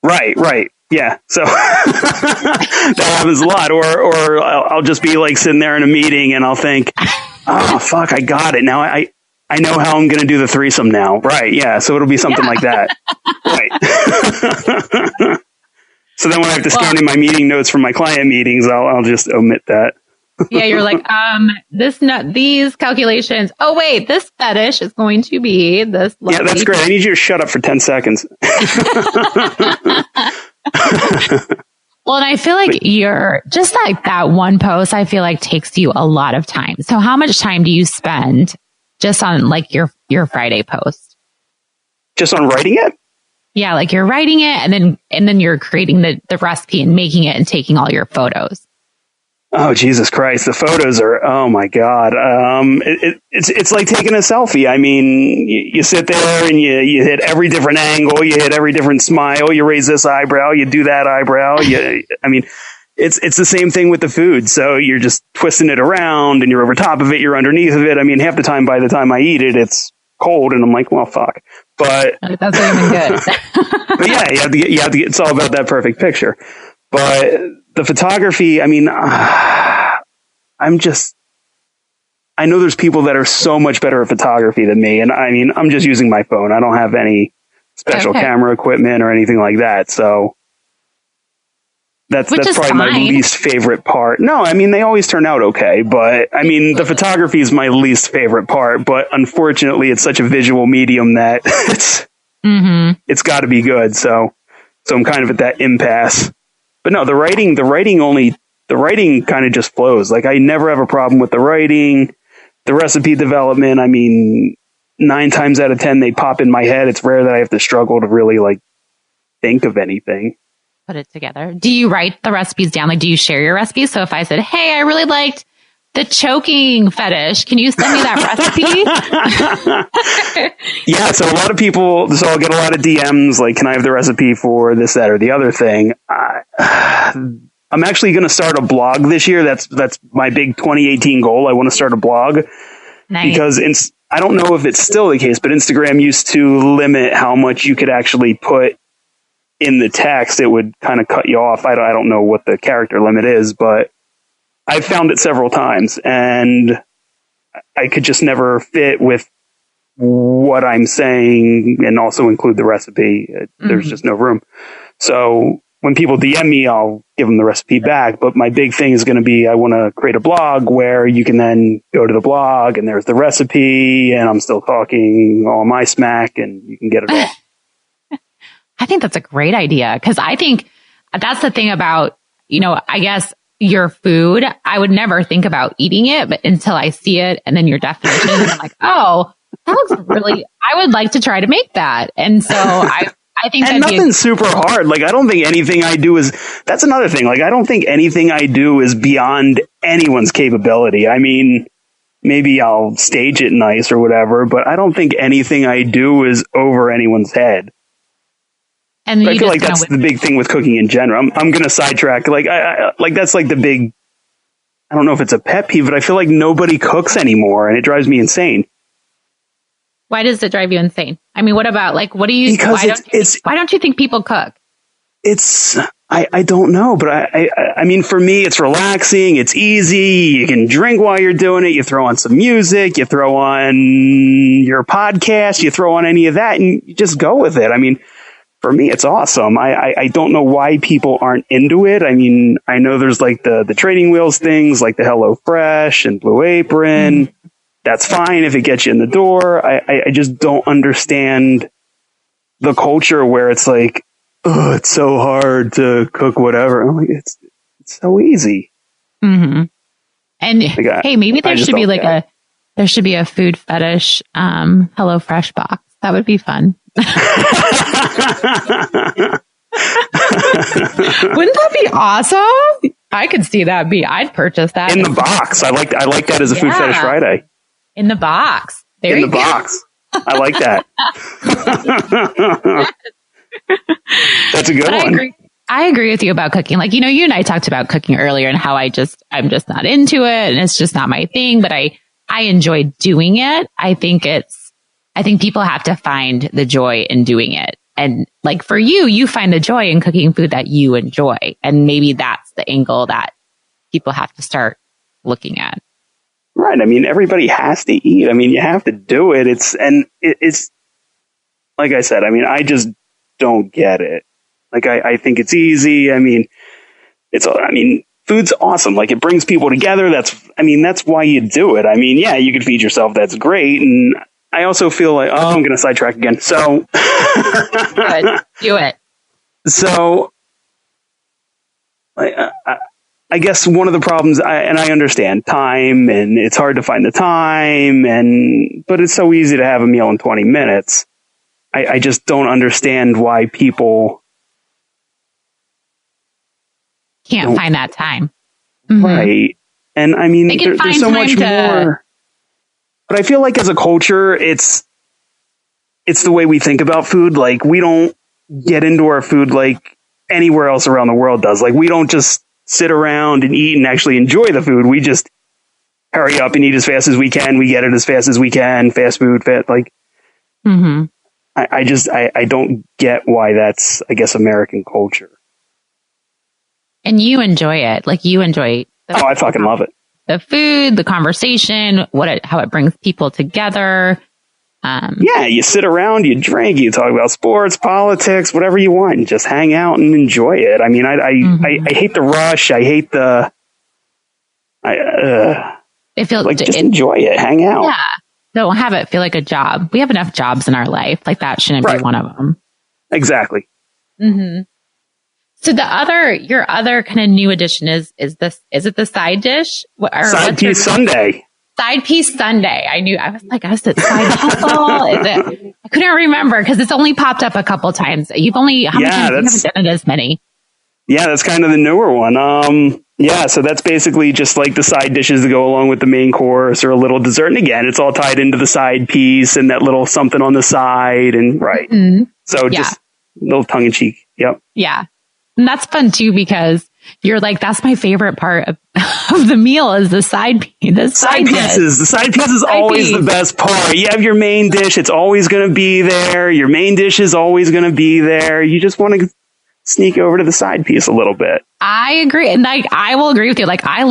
Right. Yeah. So that happens a lot. Or I'll just be like sitting there in a meeting and I'll think, oh, fuck, I got it. Now I know how I'm going to do the threesome now. Right. Yeah. So it'll be something like that. Right. So then when I have to scan in my meeting notes from my client meetings, I'll just omit that. Yeah, you're like, these calculations. Oh, wait, this fetish is going to be this. Yeah, that's great. I need you to shut up for 10 seconds. Well, and I feel like you're just like that one post, I feel like takes you a lot of time. So how much time do you spend just on like your Friday post? Just on writing it? Yeah, like you're writing it and then you're creating the recipe and making it and taking all your photos. Oh, Jesus Christ. The photos are, oh my God. It's like taking a selfie. I mean, you sit there and you hit every different angle, you hit every different smile, you raise this eyebrow, you do that eyebrow. I mean, it's the same thing with the food. So you're just twisting it around and you're over top of it, you're underneath of it. I mean, half the time, by the time I eat it, it's cold and I'm like, well, fuck. But that's not even good. But yeah, you have to get, it's all about that perfect picture. But the photography, I mean, I know there's people that are so much better at photography than me. And I mean, I'm just using my phone. I don't have any special camera equipment or anything like that. So that's probably my least favorite part. No, I mean, they always turn out okay. But I mean, the photography is my least favorite part. But unfortunately, it's such a visual medium that it's got to be good. So I'm kind of at that impasse. But no, the writing kind of just flows. Like I never have a problem with the writing, the recipe development. I mean, 9 times out of 10, they pop in my head. It's rare that I have to struggle to really like think of anything. Put it together. Do you write the recipes down? Like, do you share your recipes? So if I said, hey, I really liked the choking fetish, can you send me that recipe? Yeah. So a lot of people, so I'll get a lot of DMs like, can I have the recipe for this, that, or the other thing? I'm actually going to start a blog this year. That's my big 2018 goal. I want to start a blog because I don't know if it's still the case, but Instagram used to limit how much you could actually put in the text. It would kind of cut you off. I don't know what the character limit is, but I've found it several times and I could just never fit with what I'm saying and also include the recipe. There's just no room. So when people DM me, I'll give them the recipe back. But my big thing is going to be, I want to create a blog where you can then go to the blog and there's the recipe and I'm still talking all my smack and you can get it all. I think that's a great idea because I think that's the thing about, I guess your food. I would never think about eating it, but until I see it and then your definition, and I'm like, oh, that looks really, I would like to try to make that. And so I think and nothing's super hard. Like, I don't think anything I do that's another thing. Like, I don't think anything I do is beyond anyone's capability. I mean, maybe I'll stage it nice or whatever, but I don't think anything I do is over anyone's head. And I feel like that's the big thing with cooking in general. I'm going to sidetrack. Like, that's like the big, I don't know if it's a pet peeve, but I feel like nobody cooks anymore and it drives me insane. Why does it drive you insane? I mean, what about what do you, why don't you think people cook? I don't know, but I mean, for me, it's relaxing. It's easy. You can drink while you're doing it. You throw on some music, you throw on your podcast, you throw on any of that and you just go with it. I mean, for me, it's awesome. I don't know why people aren't into it. I mean, I know there's like the training wheels things like the Hello Fresh and Blue Apron. that's fine if it gets you in the door. I just don't understand the culture where it's like, oh, it's so hard to cook whatever. I'm like, it's so easy. Mm-hmm. And hey, maybe there should be there should be a food fetish HelloFresh box. That would be fun. Wouldn't that be awesome? I could see that I'd purchase that in the box. I like that as a Food Fetish Friday. In the box. In the box. I like that. That's a good one. I agree with you about cooking. Like, you and I talked about cooking earlier and how I'm just not into it and it's just not my thing, but I enjoy doing it. I think people have to find the joy in doing it. And like for you find the joy in cooking food that you enjoy. And maybe that's the angle that people have to start looking at. Right. I mean, everybody has to eat. I mean, you have to do it. It's like I said, I mean, I just don't get it. Like, I think it's easy. I mean, food's awesome. Like, it brings people together. That's why you do it. I mean, yeah, you could feed yourself. That's great. And I also feel like, I'm going to sidetrack again. So good. Do it. So I guess one of the problems, I understand time, and it's hard to find the time, but it's so easy to have a meal in 20 minutes. I just don't understand why people can't find that time. Mm-hmm. Right. And I mean, there's so much more. But I feel like as a culture, it's the way we think about food. Like, we don't get into our food like anywhere else around the world does. Like, we don't just sit around and eat and actually enjoy the food. We just hurry up and eat as fast as we can. We get it as fast as we can. Fast food, like, mm-hmm. I don't get why that's, I guess, American culture. And you enjoy it. Like, you enjoy I fucking love it. The food, the conversation, how it brings people together. Yeah, you sit around, you drink, you talk about sports, politics, whatever you want, and just hang out and enjoy it. I mean, I hate the rush. I hate it feels like, just enjoy it, hang out. Yeah, don't have it feel like a job. We have enough jobs in our life. Like, that shouldn't be one of them. Exactly. Mm-hmm. So your other kind of new addition is it the side dish? Side piece Sunday. Side piece Sunday. I was like, is it side hustle? Is it? I couldn't remember because it's only popped up a couple times. How many times you haven't done it as many? Yeah, that's kind of the newer one. Yeah, so that's basically just like the side dishes that go along with the main course or a little dessert. And again, it's all tied into the side piece and that little something on the side. And right. Mm-hmm. So just a little tongue in cheek. Yep. Yeah. And that's fun too, because you're like, that's my favorite part of the meal is the side piece. The side pieces. The side piece is always the best part. You have your main dish. It's always going to be there. Your main dish is always going to be there. You just want to sneak over to the side piece a little bit. I agree. And like, I will agree with you. Like, I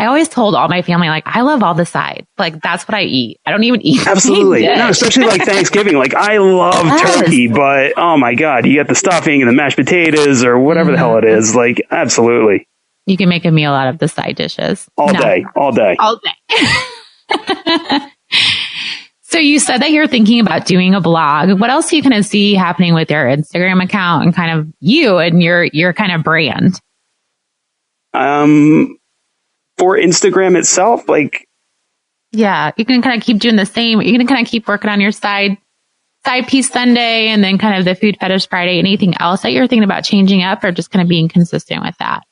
always told all my family, like, I love all the sides. Like, that's what I eat. I don't even eat. Absolutely. No, especially like Thanksgiving. Like, I love turkey, but oh my God, you got the stuffing and the mashed potatoes or whatever the hell it is. Like, absolutely. You can make a meal out of the side dishes. All day. So you said that you're thinking about doing a blog. What else do you kind of see happening with your Instagram account and kind of you and your kind of brand? For Instagram itself, like, yeah, you can kind of keep doing the same. You can kind of keep working on your side piece Sunday and then kind of the Food Fetish Friday. Anything else that you're thinking about changing up or just kind of being consistent with that?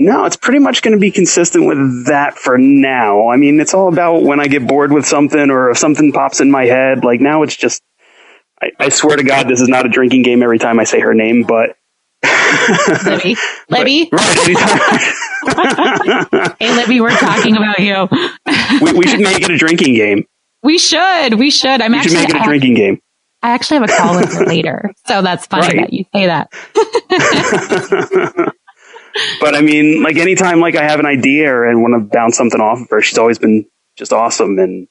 No, it's pretty much going to be consistent with that for now. I mean, it's all about when I get bored with something or if something pops in my head. Like, now it's just, I swear to God, this is not a drinking game every time I say her name, but Libby. Right, anytime. Hey, Libby, we're talking about you. we should make it a drinking game. We should. We should make it a drinking game. I actually have a call with her later, so that's funny that you say that. But I mean, like, anytime like I have an idea and want to bounce something off of her, she's always been just awesome, and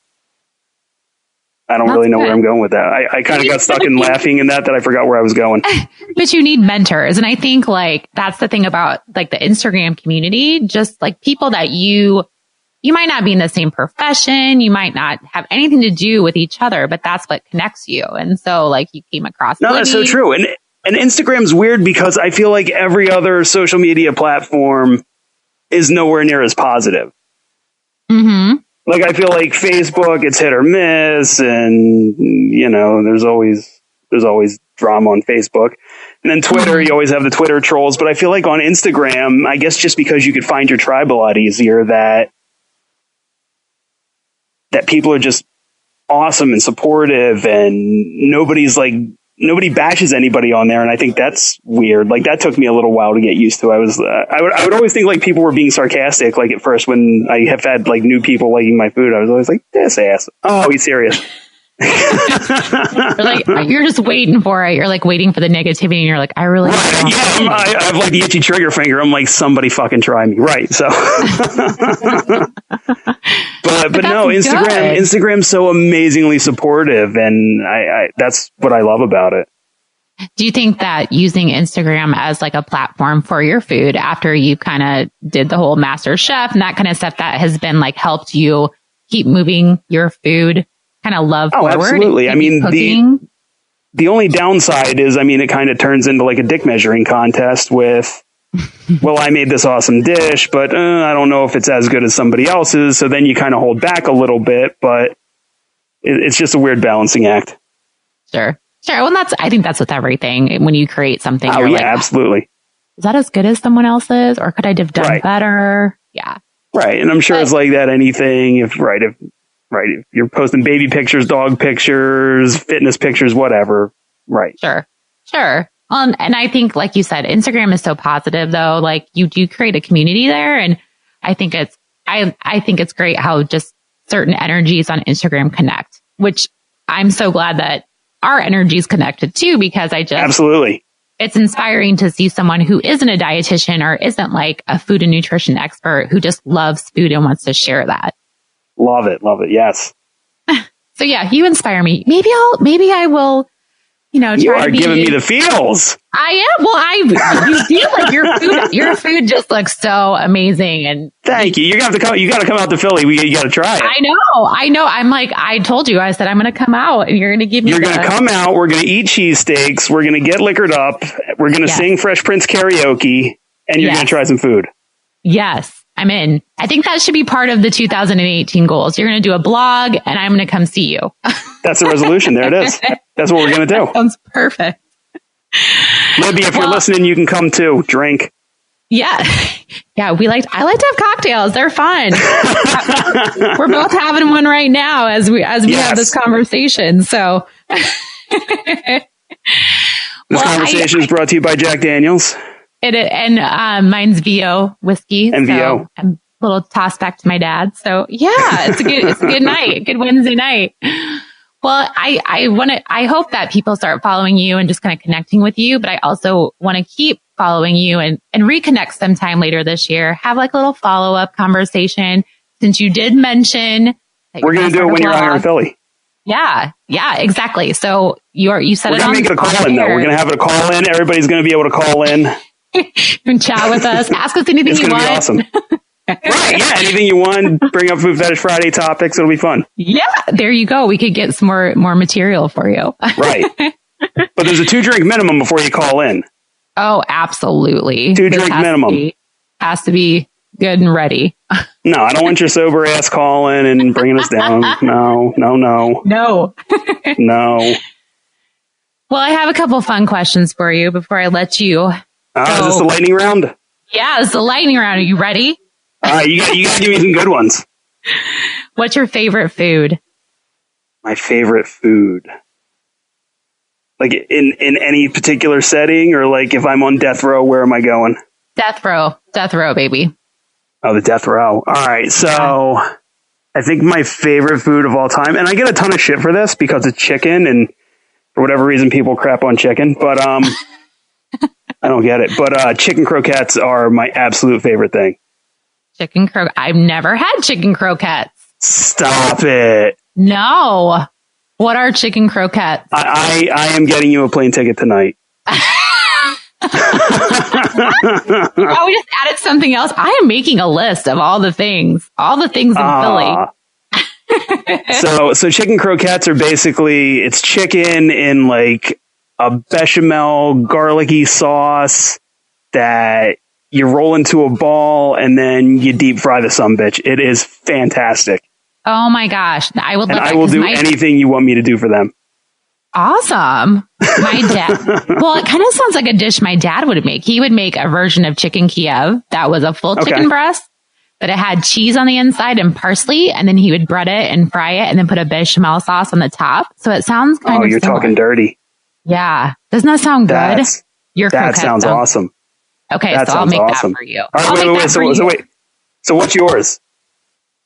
I don't really know where I'm going with that. I kind of got stuck in laughing in that I forgot where I was going. But you need mentors. And I think like that's the thing about like the Instagram community, just like people that you you might not be in the same profession. You might not have anything to do with each other, but that's what connects you. And so like you came across. No, that's so true. And Instagram's weird because I feel like every other social media platform is nowhere near as positive. Mm-hmm. Like I feel like Facebook, it's hit or miss, and you know, there's always drama on Facebook. And then Twitter, you always have the Twitter trolls. But I feel like on Instagram, I guess just because you could find your tribe a lot easier, that people are just awesome and supportive, and nobody bashes anybody on there. And I think that's weird. Like that took me a little while to get used to. I would always think like people were being sarcastic. Like at first when I have had like new people liking my food, I was always like, this ass. Oh, he's serious. You're just waiting for it. You're like waiting for the negativity, and you're like, I really. I have like the itchy trigger finger. I'm like, somebody fucking try me, right? So, but no, Instagram's so amazingly supportive, and I that's what I love about it. Do you think that using Instagram as like a platform for your food after you kind of did the whole Master Chef and that kind of stuff that has been like helped you keep moving your food kind of love forward? Oh, absolutely. I mean, the only downside is, I mean, it kind of turns into like a dick measuring contest with, well, I made this awesome dish, but I don't know if it's as good as somebody else's. So then you kind of hold back a little bit, but it's just a weird balancing act. Sure. Well, I think that's with everything. When you create something, you're like, absolutely. Is that as good as someone else's, or could I have done better? Yeah. Right. And I'm sure it's like that anything. If you're posting baby pictures, dog pictures, fitness pictures, whatever. Right. Sure. And I think, like you said, Instagram is so positive though. Like you do create a community there. And I think it's great how just certain energies on Instagram connect, which I'm so glad that our energy is connected too, because absolutely. It's inspiring to see someone who isn't a dietitian or isn't like a food and nutrition expert who just loves food and wants to share that. Love it. Yes. So yeah, you inspire me. Maybe I will, try you are giving me the feels. I am. Well, you feel like your food just looks so amazing. And thank you. You got to come out to Philly. You got to try it. I know. I'm like, I told you, I said, I'm going to come out and you're going to give me. You're going to come out. We're going to eat cheesesteaks. We're going to get liquored up. We're going to sing Fresh Prince karaoke, and you're going to try some food. Yes. I'm in. I think that should be part of the 2018 goals. You're going to do a blog and I'm going to come see you. That's the resolution. There it is. That's what we're going to do. That sounds perfect. Maybe if you're listening, you can come too. Drink. Yeah. Yeah. I like to have cocktails. They're fun. We're both having one right now as we have this conversation. So this conversation is brought to you by Jack Daniels. Mine's VO whiskey. And VO. So I'm a little tossed back to my dad. So yeah, it's a good night. Good Wednesday night. Well, I hope that people start following you and just kind of connecting with you, but I also want to keep following you and reconnect sometime later this year. Have like a little follow-up conversation since you did mention. We're going to do it when you're out here in Philly. Yeah, exactly. So you said we're going to make it a call in though. We're going to have it a call in. Everybody's going to be able to call in. And chat with us. Ask us anything you want. It's going to be awesome. Right. Yeah. Anything you want. Bring up Food Fetish Friday topics. It'll be fun. Yeah. There you go. We could get some more material for you. Right. But there's a 2-drink minimum before you call in. Oh, absolutely. 2-drink minimum. Has to be good and ready. No, I don't want your sober ass calling and bringing us down. No. No. Well, I have a couple fun questions for you before I let you. Is this the lightning round? Yeah, it's the lightning round. Are you ready? All right, you got to give me some good ones. What's your favorite food? My favorite food. Like in any particular setting, or like if I'm on death row, where am I going? Death row, baby. Oh, the death row. All right, so I think my favorite food of all time, and I get a ton of shit for this because it's chicken, and for whatever reason, people crap on chicken, but I don't get it. But chicken croquettes are my absolute favorite thing. I've never had chicken croquettes. Stop it. No. What are chicken croquettes? I am getting you a plane ticket tonight. Oh, we just added something else. I am making a list of all the things in Philly. So chicken croquettes are basically, it's chicken in like a bechamel garlicky sauce that you roll into a ball and then you deep fry the sumbitch. It is fantastic. Oh my gosh. I will do anything you want me to do for them. Awesome. My dad. Well, it kind of sounds like a dish my dad would make. He would make a version of chicken Kiev that was a full chicken breast, but it had cheese on the inside and parsley, and then he would bread it and fry it and then put a bechamel sauce on the top. So it sounds kind of you're similar. Talking dirty. Yeah. Doesn't that sound good? That sounds awesome. Okay, so I'll make that for you. All right, wait. So what's yours?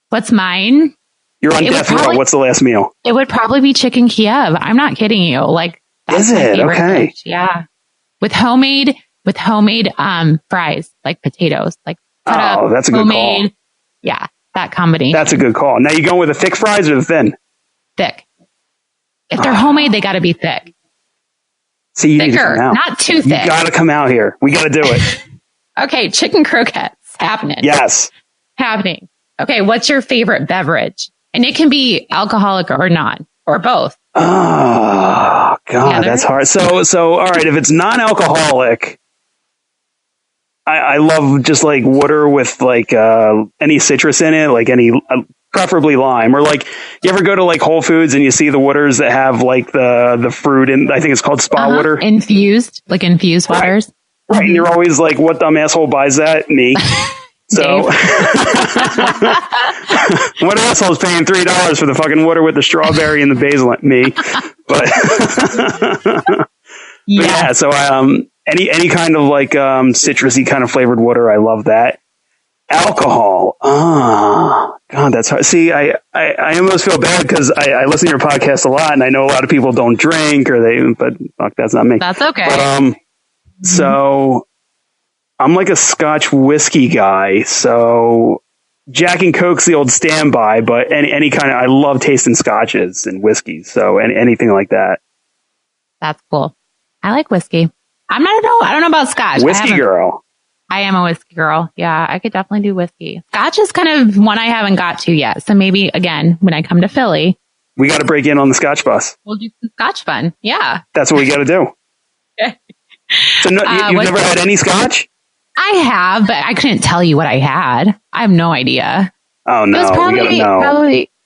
What's mine? You're on death row. What's the last meal? It would probably be chicken Kiev. I'm not kidding you. Like, that's is it? Okay. Dish. Yeah. With homemade fries, like potatoes, like cut up. That's a good call. Yeah, that combination. That's a good call. Now you going with the thick fries or the thin? Thick. If they're homemade, they got to be thick. See, you thicker, need to come out. Not too thick. You got to come out here. We got to do it. Okay, chicken croquettes happening. Yes, happening. Okay, what's your favorite beverage? And it can be alcoholic or non, or both. Oh, God, that's hard. So, all right, if it's non-alcoholic, I love just like water with like any citrus in it, like preferably lime. Or like, you ever go to like Whole Foods and you see the waters that have like the fruit in, I think it's called spa water. Infused waters. Right, and you're always like, what dumb asshole buys that? Me. So, what asshole's paying $3 for the fucking water with the strawberry and the basil? Me, but yeah. So, any kind of like citrusy kind of flavored water, I love that. Alcohol, God, that's hard. See, I almost feel bad because I listen to your podcast a lot, and I know a lot of people don't drink but fuck, that's not me. That's okay. But so. I'm like a Scotch whiskey guy, so Jack and Coke's the old standby, but any kind of, I love tasting scotches and whiskeys, so anything like that. That's cool. I like whiskey. I don't know about scotch. Whiskey girl. I am a whiskey girl. Yeah, I could definitely do whiskey. Scotch is kind of one I haven't got to yet, so maybe, again, when I come to Philly. We got to break in on the Scotch bus. We'll do some Scotch fun. Yeah. That's what we got to do. Okay. So you've never had any Scotch? I have, but I couldn't tell you what I had. I have no idea. Oh no, it was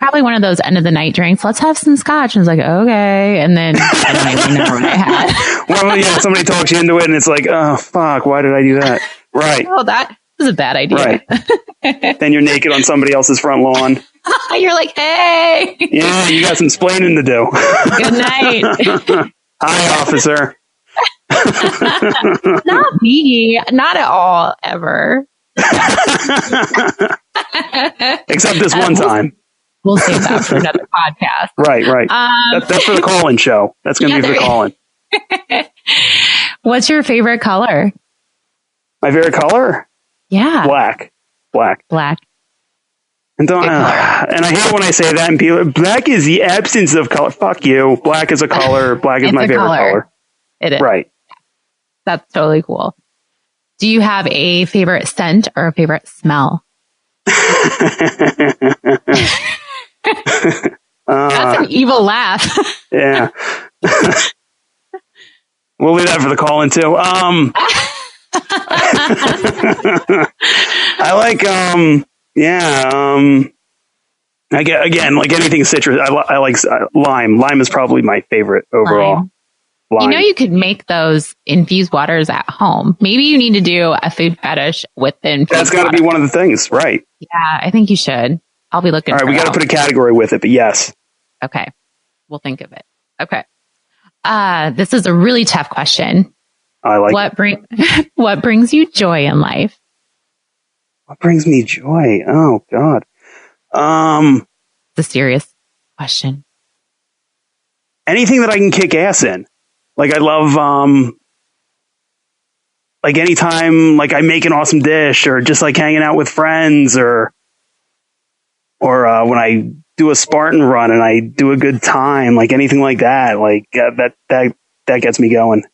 probably one of those end of the night drinks. Let's have some scotch. And it's like, okay. And then I don't even remember what I had. Well, yeah, somebody talks you into it and it's like, oh fuck, why did I do that? Right. Oh, that was a bad idea. Right. Then you're naked on somebody else's front lawn. You're like, hey. Yeah, you got some splaining to do. Good night. Hi, officer. Not me. Not at all, ever. Except this one time. We'll save that for another podcast. Right. That's for the call-in show. That's going to be for the call-in. What's your favorite color? My favorite color? Yeah. Black. And I hate when I say that and people, black is the absence of color. Fuck you. Black is a color. Black is my favorite color. It is. Right. That's totally cool. Do you have a favorite scent or a favorite smell? That's an evil laugh. Yeah. We'll leave that for the call-in too. I like, I get, again, like anything citrus, I like lime. Lime is probably my favorite overall. Lime. You could make those infused waters at home. Maybe you need to do a food fetish with the infused That's got to be one of the things, right? Yeah, I think you should. I'll be looking. All right, we got to put a category with it, but yes. Okay, we'll think of it. Okay, this is a really tough question. I like what brings you joy in life? What brings me joy? Oh God, it's a serious question. Anything that I can kick ass in. Like I love, like anytime, like I make an awesome dish, or just like hanging out with friends, or when I do a Spartan run and I do a good time, like anything like that, like that gets me going.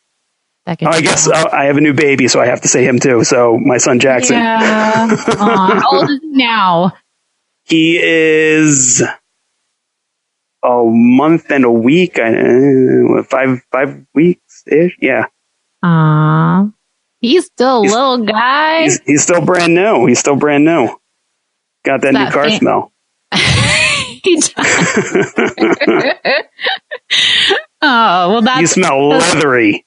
I guess I have a new baby, so I have to say him too. So my son Jackson. Yeah. How old is he now? He is a month and a week. 5 weeks ish. Yeah. He's still a little guy. He's still brand new. Got that new car smell. He does. Oh, well, that's... You smell leathery.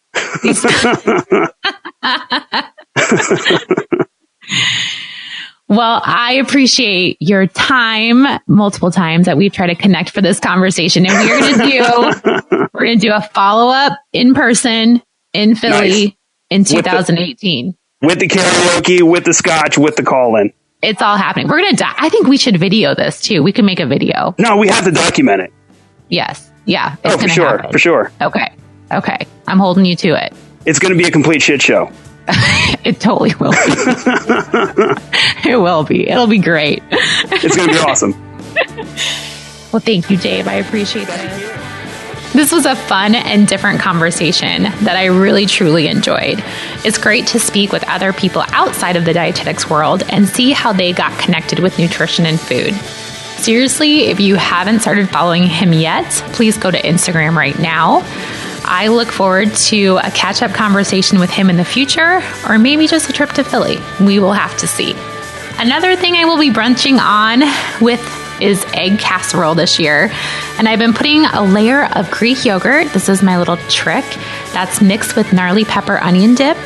Well, I appreciate your time multiple times that we've tried to connect for this conversation. And we're going to do a follow-up in person in Philly in 2018. With the karaoke, with the scotch, with the call-in. It's all happening. We're going to I think we should video this too. We can make a video. No, we have to document it. Yes. Yeah. It's for sure. Happen. For sure. Okay. I'm holding you to it. It's going to be a complete shit show. It totally will be. It will be. It'll be great. It's going to be awesome. Well, thank you, Dave. I appreciate it. This was a fun and different conversation that I really, truly enjoyed. It's great to speak with other people outside of the dietetics world and see how they got connected with nutrition and food. Seriously, if you haven't started following him yet, please go to Instagram right now. I look forward to a catch-up conversation with him in the future, or maybe just a trip to Philly. We will have to see. Another thing I will be brunching on with is egg casserole this year. And I've been putting a layer of Greek yogurt, this is my little trick, that's mixed with gnarly pepper onion dip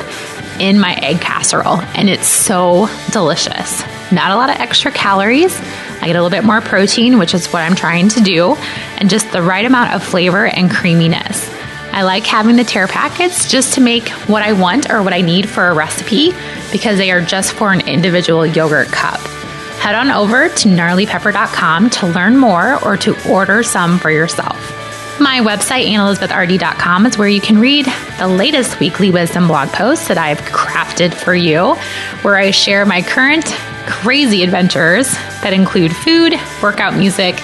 in my egg casserole. And it's so delicious. Not a lot of extra calories. I get a little bit more protein, which is what I'm trying to do, and just the right amount of flavor and creaminess. I like having the tear packets just to make what I want or what I need for a recipe because they are just for an individual yogurt cup. Head on over to gnarlypepper.com to learn more or to order some for yourself. My website, AnnElizabethRD.com, is where you can read the latest weekly wisdom blog posts that I've crafted for you, where I share my current crazy adventures that include food, workout music,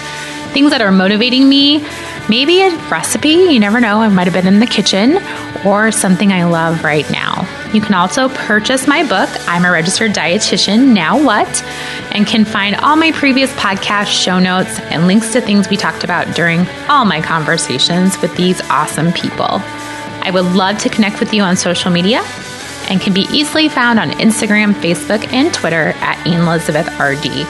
things that are motivating me, maybe a recipe, you never know, I might have been in the kitchen, or something I love right now. You can also purchase my book, I'm a Registered Dietitian, Now What? And can find all my previous podcast show notes and links to things we talked about during all my conversations with these awesome people. I would love to connect with you on social media and can be easily found on Instagram, Facebook, and Twitter at AnnElizabethRD.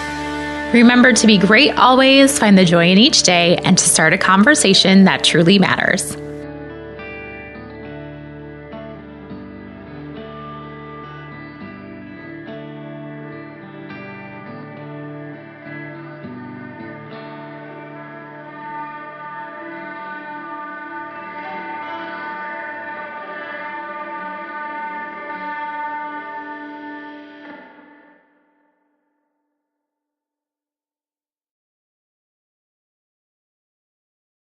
Remember to be great always, find the joy in each day, and to start a conversation that truly matters.